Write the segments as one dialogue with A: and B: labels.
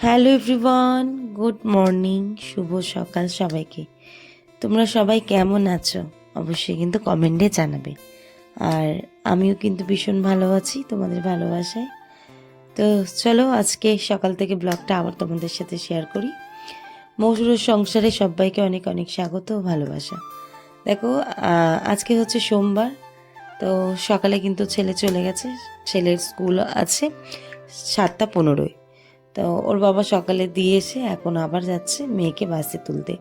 A: Hello everyone, good morning, শুভ সকাল সবাইকে। তোমরা সবাই কেমন আছো অবশ্যই কিন্তু কমেন্টে জানাবে। আর আমিও কিন্তু ভীষণ ভালো আছি তোমাদের ভালোবাসায়। তো চলো আজকে সকাল থেকে ব্লগটা আবার তোমাদের সাথে শেয়ার করি। মৌসুরের সংসারে সবাইকে অনেক অনেক স্বাগত ও ভালোবাসা। দেখো, আজকে হচ্ছে সোমবার। তো সকালে কিন্তু ছেলে চলে গেছে, ছেলের স্কুল আছে 7:15। তো ওর বাবা সকালে দিয়ে এসে এখন আবার যাচ্ছে মেয়েকে বাসে তুলতে।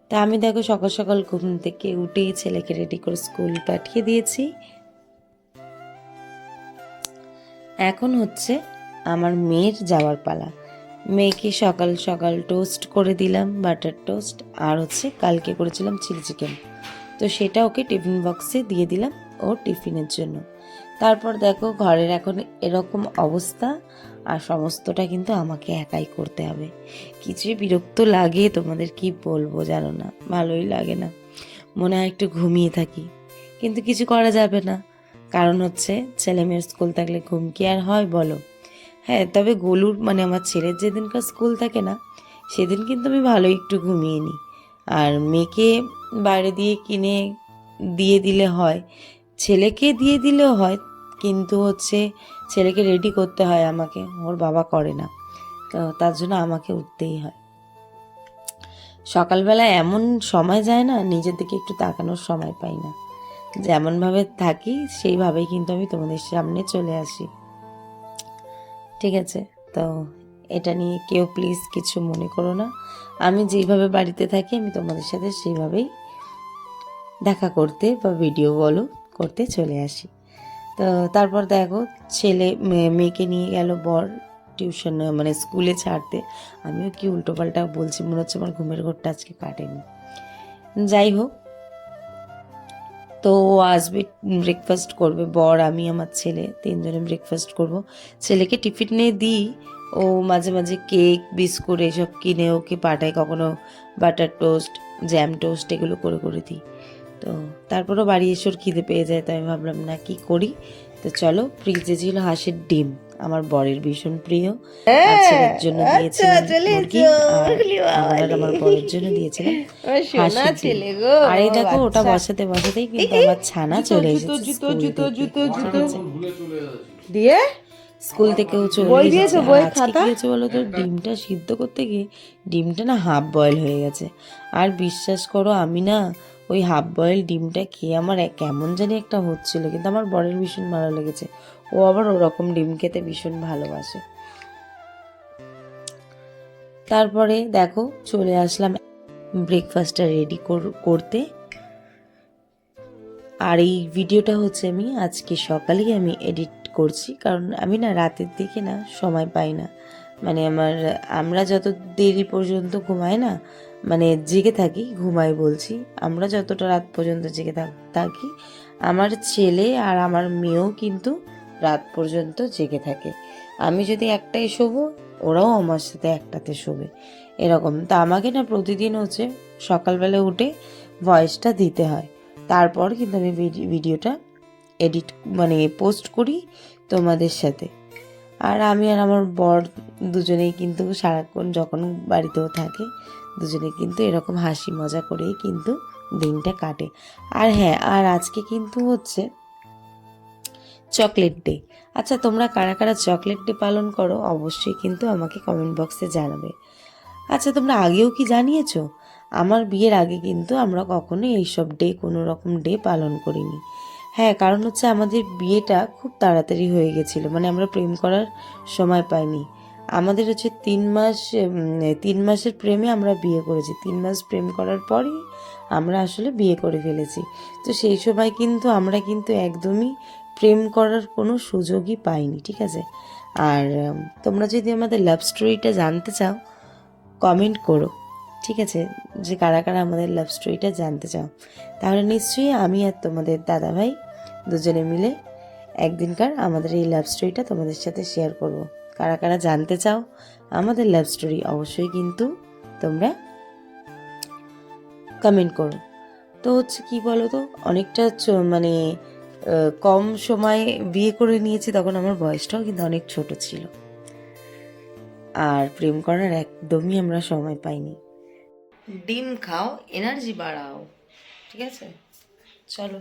A: তা আমি দেখো সকাল সকাল ঘুম থেকে উঠেই ছেলেকে রেডি করে স্কুল পাঠিয়ে দিয়েছি। এখন হচ্ছে আমার মেয়ের যাওয়ার পালা। মেয়েকে সকাল সকাল টোস্ট করে দিলাম, বাটার টোস্ট, আর হচ্ছে কালকে করেছিলাম চিলি চিকেন। তো সেটা ওকে টিফিন বক্সে দিয়ে দিলাম ওর টিফিনের জন্য। তারপর দেখো ঘরের এখন এরকম অবস্থা, আর সমস্তটা কিন্তু আমাকে একাই করতে হবে। কিছুই বিরক্ত লাগে, তোমাদের কি বলবো জানো না, ভালোই লাগে না, মনে হয় একটু ঘুমিয়ে থাকি, কিন্তু কিছু করা যাবে না। কারণ হচ্ছে ছেলে মেয়ের স্কুল থাকলে ঘুম কি আর হয় বলো। হ্যাঁ, তবে গোলুর মানে আমার ছেলের যেদিনকার স্কুল থাকে না সেদিন কিন্তু আমি ভালো একটু ঘুমিয়ে নিই। আর মেয়েকে বাইরে দিয়ে কিনে দিয়ে দিলে হয়, ছেলেকে দিয়ে দিলেও হয়, কিন্তু হচ্ছে ছেলেকে রেডি করতে হয় আমাকে, ওর বাবা করে না। তো তার জন্য আমাকে উঠতেই হয়। সকালবেলা এমন সময় যায় না, নিজের দিকে একটু তাকানোর সময় পাই না। যেমনভাবে থাকি সেইভাবেই কিন্তু আমি তোমাদের সামনে চলে আসি, ঠিক আছে? তো এটা নিয়ে কেউ প্লিজ কিছু মনে করো না। আমি যেইভাবে বাড়িতে থাকি আমি তোমাদের সাথে সেইভাবেই দেখা করতে বা ভিডিও বলো করতে চলে আসি। তো তারপর দেখো ছেলে মেয়েকে নিয়ে গেল বর টিউশন মানে স্কুলে ছাড়তে। আমিও কি উল্টোপাল্টা বলছি, মনে হচ্ছে আমার ঘুমের ঘোরটা আজকে কাটেনি। যাই হোক, তো ও আসবে, ব্রেকফাস্ট করবে, বর আমি আমার ছেলে তিনজনে ব্রেকফাস্ট করব। ছেলেকে টিফিনে দিই, ও মাঝে মাঝে কেক বিস্কুট এসব কিনে ওকে পাঠায়, কখনো বাটার টোস্ট, জ্যাম টোস্ট এগুলো করে করে দিই। তো তারপরও বাড়ি এসে ওর খিদে পেয়ে যায়, তো আমি ভাবলাম না কি করি। তো চলো, ফ্রিজে ছিল হাঁসের ডিম, আমার বরের ভীষণ প্রিয়। আর ছেলের জন্য দিয়েছিলাম মুরগি, আর আমার আর আমার বরের জন্য দিয়েছিলাম হাঁসের ডিম। আর এই দেখো ওটা বসাতে বসাতেই কিন্তু আমার ছানা চলে এসেছে স্কুল থেকে, ঠিক আছে?
B: দিয়ে
A: স্কুল থেকেও চলে
B: বই
A: এসেছে।
B: দিয়েছো,
A: আর
B: বই
A: আজকে কি
B: খাতা?
A: হয়েছে বলো তো, ডিমটা সিদ্ধ করতে গিয়ে ডিমটা না হাফ বয়েল হয়ে গেছে। আর বিশ্বাস করো আমি না ওই হাফ বয়েল ডিমটা খেয়ে আমার কেমন জানি একটা হচ্ছিল, কিন্তু আমার বরের ভীষণ ভালো লেগেছে। ও আবার ওরকম ডিম খেতে ভীষণ ভালোবাসে। তারপরে দেখো চলে আসলাম ব্রেকফাস্টটা রেডি করতে। আর এই ভিডিওটা হচ্ছে আমি আজকে সকালেই আমি এডিট করছি, কারণ আমি না রাতের দিকে না সময় পাই না। মানে আমরা যত দেরি পর্যন্ত ঘুমাই না, মানে জেগে থাকি, ঘুমাই বলছি, আমরা যতটা রাত পর্যন্ত জেগে থাকি, আমার ছেলে আর আমার মেয়েও কিন্তু রাত পর্যন্ত জেগে থাকে। আমি যদি একটায় শোবো, ওরাও আমার সাথে একটাতে শোবে, এরকম। তা আমাকে না প্রতিদিন হচ্ছে সকালবেলা উঠে ভয়েসটা দিতে হয়, তারপর কিন্তু আমি ভিডিওটা এডিট মানে পোস্ট করি তোমাদের সাথে। আর আমি আর আমার বর দুজনেই কিন্তু সারাক্ষণ যখন বাড়িতেও থাকে, দুজনে কিন্তু এরকম হাসি মজা করেই কিন্তু দিনটা কাটে। আর হ্যাঁ, আর আজকে কিন্তু হচ্ছে চকলেট ডে। আচ্ছা, তোমরা কারা কারা চকলেট ডে পালন করো অবশ্যই কিন্তু আমাকে কমেন্ট বক্সে জানাবে। আচ্ছা, তোমরা আগেও কি জানিয়েছো? আমার বিয়ের আগে কিন্তু আমরা কখনোই এইসব ডে, কোনো রকম ডে পালন করিনি। হ্যাঁ, কারণ হচ্ছে আমাদের বিয়েটা খুব তাড়াতাড়ি হয়ে গেছিলো, মানে আমরা প্রেম করার সময় পাইনি। আমাদের হচ্ছে 3 মাস, 3 মাসের প্রেমে আমরা বিয়ে করেছি, 3 মাস প্রেম করার পরই আমরা আসলে বিয়ে করে ফেলেছি। তো সেই সময় কিন্তু আমরা কিন্তু একদমই প্রেম করার কোনো সুযোগই পাইনি, ঠিক আছে? আর তোমরা যদি আমাদের লাভ স্টোরিটা জানতে চাও কমেন্ট করো, ঠিক আছে? যে কারা কারা আমাদের লাভ স্টোরিটা জানতে চাও, তাহলে নিশ্চয়ই আমি আর তোমাদের দাদাভাই দুজনে মিলে একদিনকার আমাদের এই লাভ স্টোরিটা তোমাদের সাথে শেয়ার করব। কারা কারা জানতে চাও আমাদের লাভ স্টোরি অবশ্যই কিন্তু তোমরা কমেন্ট করো। তো হচ্ছে কি বলো তো, অনেকটা মানে কম সময়ে বিয়ে করে নিয়েছি, তখন আমার বয়সটাও কিন্তু অনেক ছোট ছিল। আর প্রেম করার একদমই আমরা সময় পাইনি। ডিম খাও, এনার্জি বাড়াও, ঠিক আছে? চলো।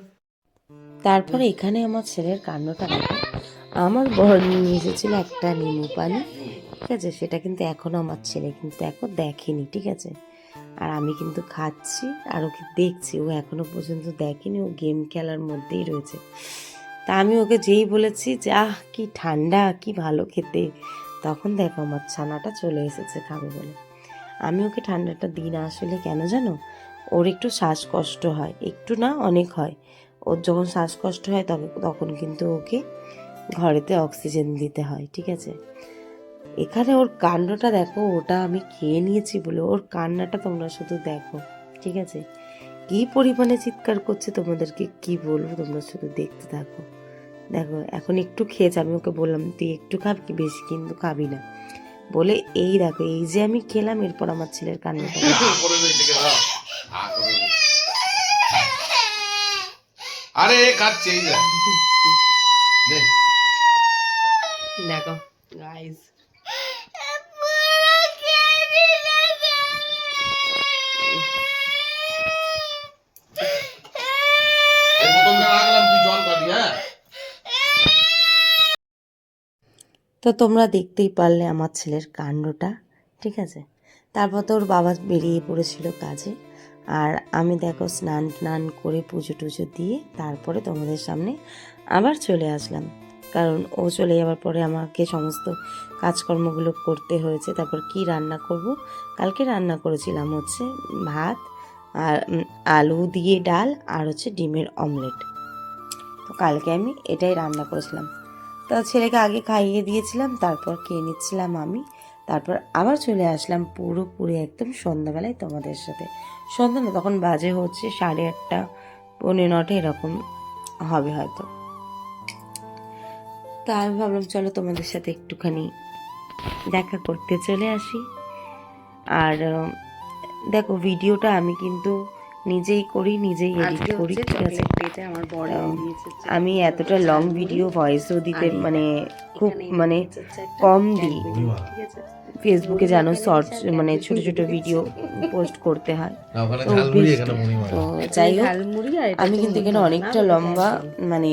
A: তারপরে এখানে আমার ছেলের কাণ্ডটা দেখো। আমার বর নিয়ে এসেছিল একটা নিম্বু পানি, ঠিক আছে? সেটা কিন্তু এখনও আমার ছেলে কিন্তু এখন দেখেনি, ঠিক আছে? আর আমি কিন্তু খাচ্ছি আর ওকে দেখছি, ও এখনো পর্যন্ত দেখেনি, ও গেম খেলার মধ্যেই রয়েছে। তা আমি ওকে যেই বলেছি যে আহ কি ঠান্ডা, কি ভালো খেতে, তখন দেখো আমার ছানাটা চলে এসেছে খাবে বলে। আমি ওকে ঠান্ডাটা দিই না আসলে, কেন জানো? ওর একটু শ্বাসকষ্ট হয়, একটু না অনেক হয়। ওর যখন শ্বাসকষ্ট হয় তখন কিন্তু ওকে ঘরেতে অক্সিজেন দিতে হয়, ঠিক আছে? এখানে ওর কাণ্ডটা দেখো, ওটা আমি খেয়ে নিয়েছি বলে ওর কান্নাটা তোমরা শুধু দেখো, ঠিক আছে? কি পরিমাণে চিৎকার করছে তোমাদেরকে কি বলবো, তোমরা শুধু দেখতে থাকো। দেখো এখন একটু খেয়েছে, আমি ওকে বললাম তুই একটু খাবি, কি বেশি কিন্তু খাবি না বলে, এই দেখো এই যে আমি খেলাম, এরপর আমার ছেলের কান্নাটা
B: আরে কাটছে এই যা
A: দেখো গাইস।
B: এই বোতলটা রাখলাম, তুই জল খাবি। হ্যাঁ,
A: তো তোমরা দেখতেই পারলে আমার ছেলের কাণ্ডটা, ঠিক আছে? তারপর তো ওর বাবা বেরিয়ে পড়েছিল কাজে, আর আমি দেখো স্নান টান করে পুজো টুজো দিয়ে তারপরে তোমাদের সামনে আবার চলে আসলাম। কারণ ও চলে যাওয়ার পরে আমাকে সমস্ত কাজকর্মগুলো করতে হয়েছে। তারপর কি রান্না করব, কালকে রান্না করেছিলাম হচ্ছে ভাত আর আলু দিয়ে ডাল আর হচ্ছে ডিমের অমলেট। তো কালকে আমি এটাই রান্না করেছিলাম। তো ছেলেকে আগে খাইয়ে দিয়েছিলাম, তারপর খেয়ে নিচ্ছিলাম আমি। তারপর আবার চলে আসলাম পুরোপুরি একদম সন্ধ্যাবেলায় তোমাদের সাথে। সন্ধ্যা না, তখন বাজে হচ্ছে 8:30 9:30 এরকম হবে হয়তো। তা আমি ভাবলাম চলো তোমাদের সাথে একটুখানি দেখা করতে চলে আসি। আর দেখো ভিডিওটা আমি কিন্তু নিজেই করি, নিজেই এডিট করি, ঠিক আছে? আমি এতটা লং ভিডিও ভয়েসও দিতে মানে খুব মানে কম দিই, ঠিক আছে? ফেসবুকে জানো শর্টস মানে ছোট ছোট ভিডিও পোস্ট করতে হয়,
B: না ওখানে
A: তো
B: ঝালমুড়ি,
A: বেশ।
B: এখানে মুড়ি মারা।
A: তো যাই হোক, আমি কিন্তু এখানে অনেকটা লম্বা মানে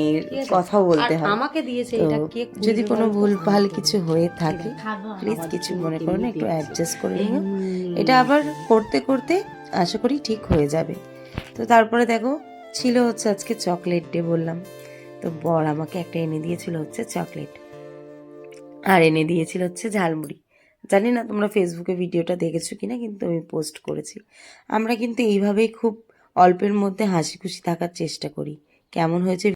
A: কথা বলতে হয়,
C: আমাকে দিয়েছে
A: তো
C: এটা কে
A: যদি কোনো ভুল ভাল কিছু হয়ে থাকে প্লিজ কিছু মনে করো না, একটু অ্যাডজাস্ট করে নিও। এটা আবার করতে করতে আশা করি ঠিক হয়ে যাবে। তো তারপরে দেখো ছিল হচ্ছে আজকে চকলেট ডে বললাম, তো বর আমাকে একটা এনে দিয়েছিল হচ্ছে চকলেট, আর এনে দিয়েছিল হচ্ছে ঝালমুড়ি। জানি না তোমরা ফেসবুকে ভিডিওটা দেখেছো কিনা, কিন্তু আমি পোস্ট করেছি। আমরা কিন্তু এইভাবেই খুব অল্পের মধ্যে হাসি খুশি থাকার চেষ্টা করি। কেমন হয়েছে